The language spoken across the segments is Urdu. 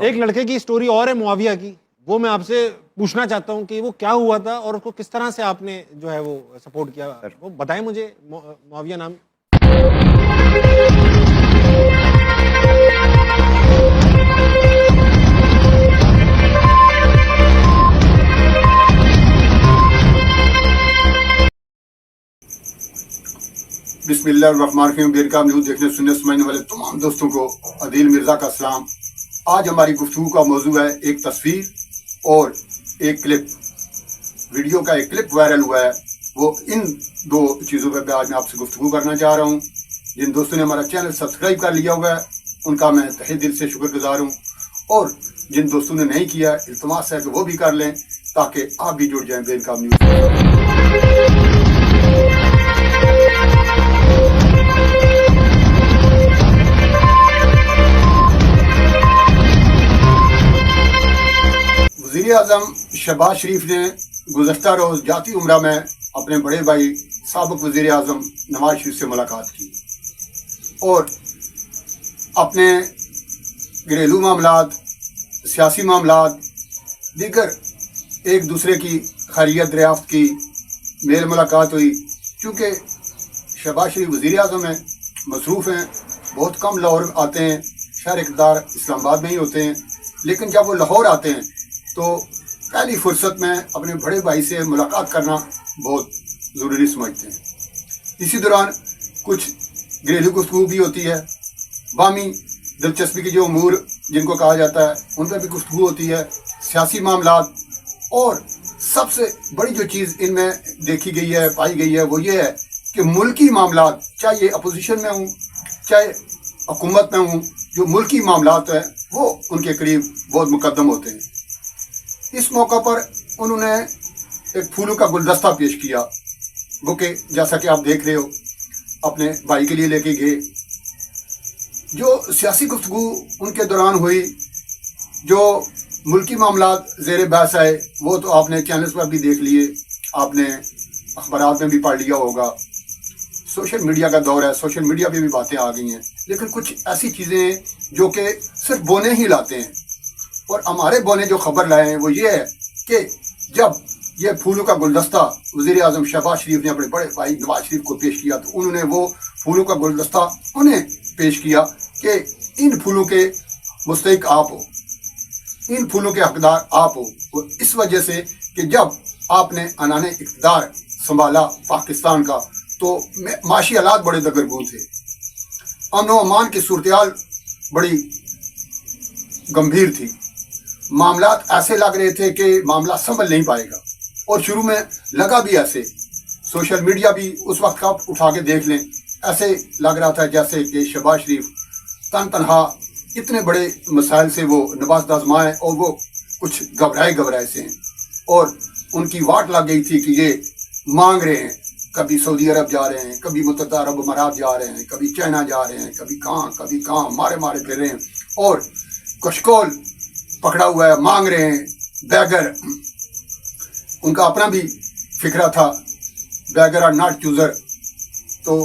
ایک لڑکے کی سٹوری اور ہے معاویہ کی، وہ میں آپ سے پوچھنا چاہتا ہوں کہ وہ کیا ہوا تھا اور اس کو کس طرح سے آپ نے جو ہے وہ سپورٹ کیا، وہ بتائیں مجھے. معاویہ نام. بسم اللہ الرحمن الرحیم. بیرکام نیوز دیکھنے سننے سمجھنے والے تمام دوستوں کو عدیل مرزا کا سلام. آج ہماری گفتگو کا موضوع ہے ایک تصویر اور ایک کلپ. ویڈیو کا ایک کلپ وائرل ہوا ہے، وہ ان دو چیزوں پہ آج میں آپ سے گفتگو کرنا چاہ رہا ہوں. جن دوستوں نے ہمارا چینل سبسکرائب کر لیا ہوا ہے ان کا میں تہہ دل سے شکر گزار ہوں، اور جن دوستوں نے نہیں کیا التماس ہے کہ وہ بھی کر لیں تاکہ آپ بھی جڑ جائیں بیرکام نیوز سے. وزیر اعظم شہباز شریف نے گزشتہ روز جاتی عمرہ میں اپنے بڑے بھائی سابق وزیر اعظم نواز شریف سے ملاقات کی اور اپنے گھریلو معاملات، سیاسی معاملات، دیگر ایک دوسرے کی خیریت دریافت کی، میل ملاقات ہوئی. چونکہ شہباز شریف وزیر اعظم ہیں، مصروف ہیں، بہت کم لاہور آتے ہیں، شہر اقتدار اسلام آباد میں ہی ہوتے ہیں، لیکن جب وہ لاہور آتے ہیں تو پہلی فرصت میں اپنے بڑے بھائی سے ملاقات کرنا بہت ضروری سمجھتے ہیں. اسی دوران کچھ گھریلو گفتگو بھی ہوتی ہے، باہمی دلچسپی کے جو امور جن کو کہا جاتا ہے ان پہ بھی گفتگو ہوتی ہے، سیاسی معاملات. اور سب سے بڑی جو چیز ان میں دیکھی گئی ہے، پائی گئی ہے، وہ یہ ہے کہ ملکی معاملات، چاہے یہ اپوزیشن میں ہوں چاہے حکومت میں ہوں، جو ملکی معاملات ہیں وہ ان کے قریب بہت مقدم ہوتے ہیں. اس موقع پر انہوں نے ایک پھولوں کا گلدستہ پیش کیا، وہ کہ جیسا کہ آپ دیکھ رہے ہو اپنے بھائی کے لیے لے کے گئے. جو سیاسی گفتگو ان کے دوران ہوئی، جو ملکی معاملات زیر بحث آئے، وہ تو آپ نے چینلز پر بھی دیکھ لیے، آپ نے اخبارات میں بھی پڑھ لیا ہوگا. سوشل میڈیا کا دور ہے، سوشل میڈیا پہ بھی باتیں آ گئی ہیں، لیکن کچھ ایسی چیزیں ہیں جو کہ صرف بونے ہی لاتے ہیں. اور ہمارے بونے جو خبر لائے ہیں وہ یہ ہے کہ جب یہ پھولوں کا گلدستہ وزیر اعظم شہباز شریف نے اپنے بڑے بھائی نواز شریف کو پیش کیا تو انہوں نے وہ پھولوں کا گلدستہ انہیں پیش کیا کہ ان پھولوں کے مستحق آپ ہو، ان پھولوں کے حقدار آپ ہو. اور اس وجہ سے کہ جب آپ نے عنان اقتدار سنبھالا پاکستان کا تو معاشی حالات بڑے دگرگوں تھے، امن و امان کی صورتحال بڑی گمبھیر تھی، معاملات ایسے لگ رہے تھے کہ معاملہ سنبھل نہیں پائے گا. اور شروع میں لگا بھی ایسے، سوشل میڈیا بھی اس وقت کا اٹھا کے دیکھ لیں، ایسے لگ رہا تھا جیسے کہ شہباز شریف تنہا اتنے بڑے مسائل سے وہ نواز آزمائے اور وہ کچھ گھبرائے سے ہیں. اور ان کی واٹ لگ گئی تھی کہ یہ مانگ رہے ہیں، کبھی سعودی عرب جا رہے ہیں، کبھی متحدہ عرب امارات جا رہے ہیں، کبھی چائنا جا رہے ہیں، کبھی کہاں مارے پھر رہے ہیں، اور کشکول پکڑا ہوا ہے، مانگ رہے ہیں. بیگر ان کا اپنا بھی فکرہ تھا، بیگر آر ناٹ چوزر، تو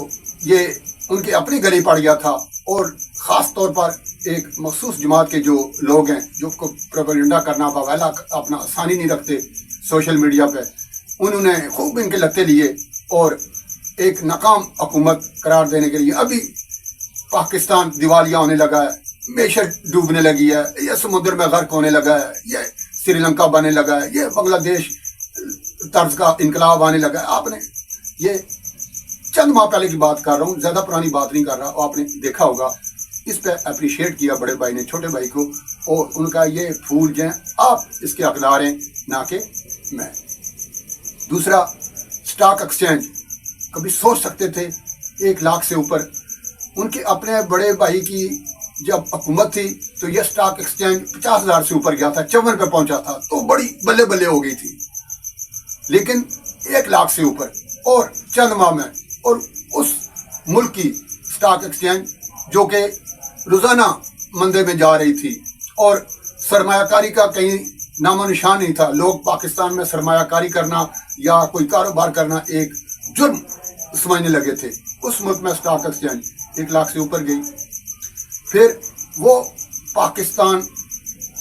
یہ ان کے اپنے گلے پڑ گیا تھا. اور خاص طور پر ایک مخصوص جماعت کے جو لوگ ہیں جو کو پروپیگنڈا کرنا باویلا اپنا آسانی نہیں رکھتے سوشل میڈیا پہ، انہوں نے خوب ان کے لتے لیے اور ایک ناکام حکومت قرار دینے کے لیے ابھی پاکستان دیوالیہ ہونے لگا ہے، معیشت ڈوبنے لگی ہے، یہ سمندر میں غرق ہونے لگا ہے، یہ سری لنکا بننے لگا ہے، یہ بنگلہ دیش طرز کا انقلاب آنے لگا ہے. آپ نے یہ چند ماہ پہلے کی بات کر رہا ہوں، زیادہ پرانی بات نہیں کر رہا، آپ نے دیکھا ہوگا. اس پہ اپریشیٹ کیا بڑے بھائی نے چھوٹے بھائی کو، اور ان کا یہ پھول جو ہیں آپ اس کے حقدار ہیں نہ کہ میں. دوسرا، سٹاک ایکسچینج کبھی سوچ سکتے تھے 1 لاکھ سے اوپر. ان کے اپنے بڑے بھائی کی جب حکومت تھی تو یہ سٹاک ایکسچینج 50,000 سے اوپر گیا تھا، 54 پہ پہنچا تھا تو بڑی بلے بلے ہو گئی تھی. لیکن 1 لاکھ سے اوپر اور چند ماہ میں، اور اس ملک کی سٹاک ایکسچینج جو کہ روزانہ مندے میں جا رہی تھی اور سرمایہ کاری کا کہیں نام و نشان نہیں تھا. لوگ پاکستان میں سرمایہ کاری کرنا یا کوئی کاروبار کرنا ایک جرم سمجھنے لگے تھے. اس ملک میں سٹاک ایکسچینج 1 لاکھ سے اوپر گئی. پھر وہ پاکستان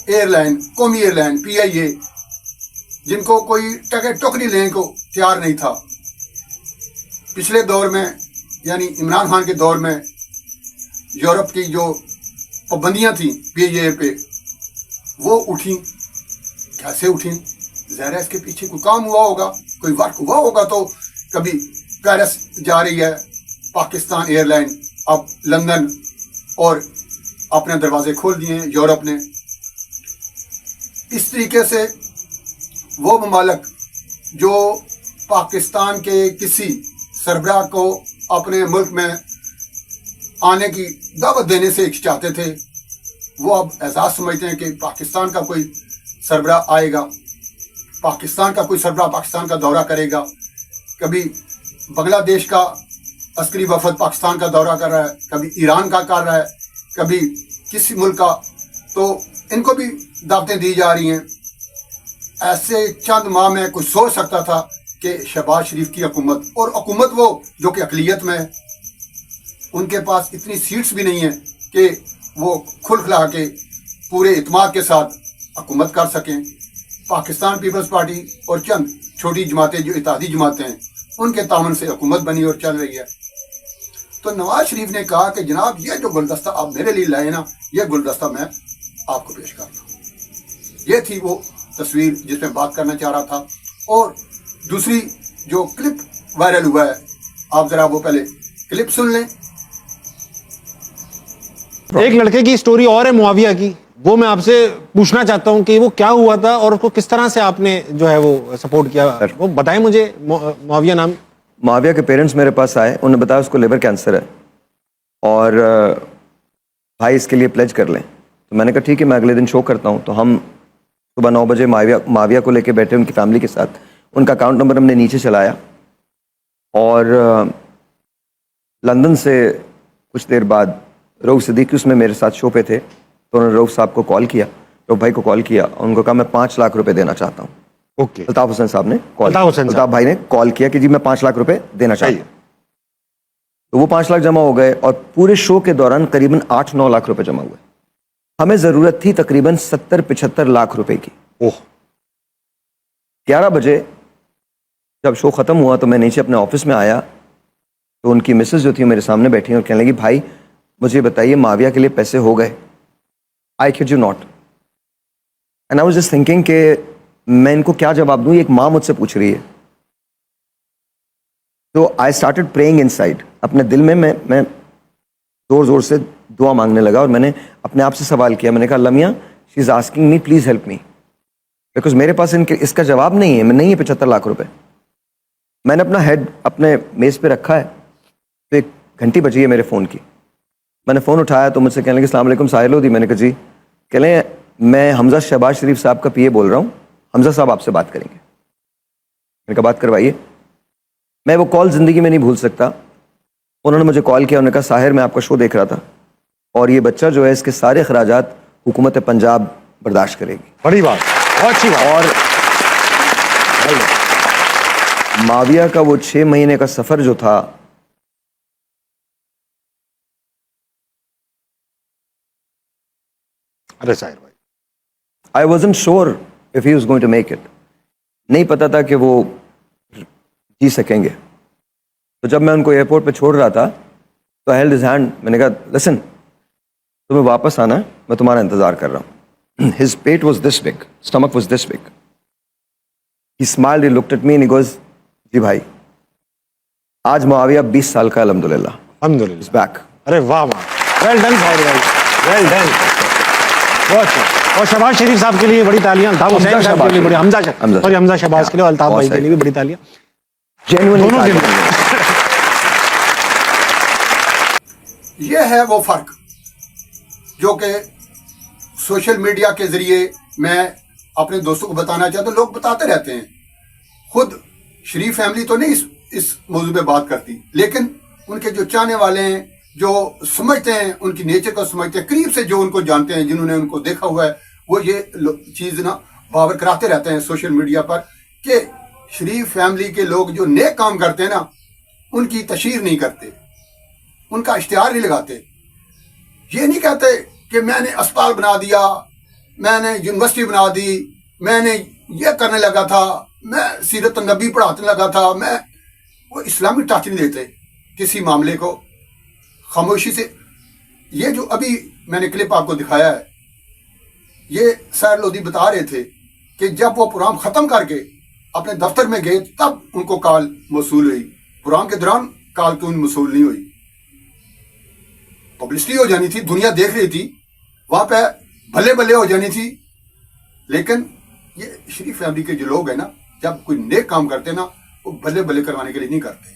ایئر لائن, قومی ایئر لائن PIA, جن کو کوئی ٹکری لینے کو تیار نہیں تھا. پچھلے دور میں یعنی عمران خان کے دور میں یورپ کی جو پابندیاں تھیں PIA پہ وہ اٹھیں. کیسے اٹھیں؟ ظاہر ہے اس کے پیچھے کوئی کام ہوا ہوگا, کوئی ورک ہوا ہوگا. تو کبھی پیرس جا رہی ہے پاکستان ایئر لائن, اب لندن, اور اپنے دروازے کھول دیے ہیں یورپ نے. اس طریقے سے وہ ممالک جو پاکستان کے کسی سربراہ کو اپنے ملک میں آنے کی دعوت دینے سے چاہتے تھے, وہ اب اعزاز سمجھتے ہیں کہ پاکستان کا کوئی سربراہ آئے گا, پاکستان کا کوئی سربراہ پاکستان کا دورہ کرے گا. کبھی بنگلہ دیش کا عسکری وفد پاکستان کا دورہ کر رہا ہے, کبھی ایران کا کر رہا ہے, کبھی کسی ملک کا. تو ان کو بھی دعوتیں دی جا رہی ہیں. ایسے چند ماہ میں کوئی سوچ سکتا تھا کہ شہباز شریف کی حکومت, اور حکومت وہ جو کہ اقلیت میں ہے, ان کے پاس اتنی سیٹس بھی نہیں ہیں کہ وہ کھل کھلا کے پورے اعتماد کے ساتھ حکومت کر سکیں. پاکستان پیپلز پارٹی اور چند چھوٹی جماعتیں جو اتحادی جماعتیں ہیں ان کے تعاون سے حکومت بنی اور چل رہی ہے. تو نواز شریف نے کہا کہ جناب یہ جو گلدستہ آپ میرے لیے لائے نا, یہ گلدستہ میں آپ کو پیش کرتا ہوں. یہ تھی وہ تصویر جس میں بات کرنا چاہ رہا تھا. اور دوسری جو کلپ وائرل ہوا ہے, آپ ذرا وہ پہلے کلپ سن لیں. ایک لڑکے کی سٹوری اور ہے معاویہ کی, وہ میں آپ سے پوچھنا چاہتا ہوں کہ وہ کیا ہوا تھا اور اس کو کس طرح سے آپ نے جو ہے وہ سپورٹ کیا, وہ بتائیں مجھے. معاویہ نام, معاویہ کے پیرنٹس میرے پاس آئے, انہوں نے بتایا اس کو لیور کینسر ہے اور بھائی اس کے لیے پلیج کر لیں. تو میں نے کہا ٹھیک ہے, میں اگلے دن شو کرتا ہوں. تو ہم صبح 9 بجے معاویہ کو لے کے بیٹھے ان کی فیملی کے ساتھ. ان کا اکاؤنٹ نمبر ہم نے نیچے چلایا اور لندن سے کچھ دیر بعد رؤوف صدیقی اس میں میرے ساتھ شو پہ تھے, تو انہوں نے رؤوف صاحب کو کال کیا, رؤوف بھائی کو کال کیا, ان کو کہا میں 5 لاکھ روپے دینا چاہتا ہوں. اوکے, الطاف حسین صاحب نے الطاف بھائی نے کال کیا کہ جی میں 5 لاکھ روپے دینا چاہیے. تو وہ 5 لاکھ جمع ہو گئے اور پورے شو کے دوران قریباً 8-9 لاکھ روپے جمع ہوئے. ہمیں ضرورت تھی تقریباً 70-75 لاکھ روپے کی. 11 بجے جب شو ختم ہوا تو میں نیچے اپنے آفس میں آیا, تو ان کی مسز جو تھی میرے سامنے بیٹھی اور کہنے لگی بھائی مجھے بتائیے معاویہ کے لیے پیسے ہو گئے؟ I kid you not. And I was just thinking کہ میں ان کو کیا جواب دوں, ایک ماں مجھ سے پوچھ رہی ہے. تو I started praying in side. اپنے دل میں میں زور زور سے دعا مانگنے لگا اور میں نے اپنے آپ سے سوال کیا. میں نے کہا اللہ میاں she is asking me please help me, because میرے پاس اس کا جواب نہیں ہے, میں نہیں ہے 75 لاکھ روپے. میں نے اپنا ہیڈ اپنے میز پہ رکھا ہے, تو 1 گھنٹی بجی ہے میرے فون کی. میں نے فون اٹھایا تو مجھ سے کہنے لگے السلام علیکم ساحل لودھی. میں نے کہا جی. کہہ لیں میں حمزہ شہباز شریف صاحب کا PA بول رہا ہوں, حمزہ صاحب آپ سے بات کریں گے. میں نے کہا بات کروائیے. میں وہ کال زندگی میں نہیں بھول سکتا. انہوں نے مجھے کال کیا, انہوں نے کہا ساحر میں آپ کا شو دیکھ رہا تھا اور یہ بچہ جو ہے اس کے سارے اخراجات حکومت پنجاب برداشت کرے گی. بڑی بات, بہت اچھی بات. اور معاویہ کا وہ 6 مہینے کا سفر جو تھا, ارے ساحر بھائی, I wasn't sure if he was going to make it. نہیں پتا تھا کہ وہ جی سکیں گے. تو جب میں ان کو ایئرپورٹ پہ چھوڑ رہا تھا تو I held his hand. میں نے کہا لسن, تمہیں واپس آنا ہے, میں تمہارا انتظار کر رہا ہوں. His pate was this big, stomach was this big. He smiled, he looked at me and he goes, جی بھائی آج معاویہ 20 سال کا الحمدللہ. الحمدللہ. He's back. ارے واہ واہ, ویل ڈن ساحر بھائی, ویل ڈن. بہت اچھا. اور شہباز شریف صاحب کے لیے بڑی تالیاں, الطاف حسین صاحب کے لیے بڑی, حمزہ شہباز کے لیے, الطاف بھائی کے لیے بھی بڑی تالیاں. دونوں کے لیے. یہ ہے وہ فرق جو کہ سوشل میڈیا کے ذریعے میں اپنے دوستوں کو بتانا چاہتا ہوں. لوگ بتاتے رہتے ہیں, خود شریف فیملی تو نہیں اس موضوع پہ بات کرتی, لیکن ان کے جو چاہنے والے ہیں, جو سمجھتے ہیں, ان کی نیچر کو سمجھتے ہیں, قریب سے جو ان کو جانتے ہیں, جنہوں نے ان کو دیکھا ہوا ہے, وہ یہ چیز نا باور کراتے رہتے ہیں سوشل میڈیا پر کہ شریف فیملی کے لوگ جو نیک کام کرتے ہیں نا, ان کی تشہیر نہیں کرتے, ان کا اشتہار نہیں لگاتے. یہ نہیں کہتے کہ میں نے اسپتال بنا دیا, میں نے یونیورسٹی بنا دی، میں نے یہ کرنے لگا تھا، میں سیرت النبی پڑھانے لگا تھا، میں وہ اسلامی ٹچ نہیں دیتے کسی معاملے کو، خاموشی سے. یہ جو ابھی میں نے کلپ آپ کو دکھایا ہے، یہ سیر لودھی بتا رہے تھے کہ جب وہ پروگرام ختم کر کے اپنے دفتر میں گئے تب ان کو کال موصول ہوئی، پروگرام کے دوران کال کیوں موصول نہیں ہوئی؟ پبلسٹی ہو جانی تھی، دنیا دیکھ رہی تھی، وہاں پہ بھلے بھلے ہو جانی تھی. لیکن یہ شریف فیملی کے جو لوگ ہیں نا، جب کوئی نیک کام کرتے نا، وہ بھلے بھلے کروانے کے لیے نہیں کرتے.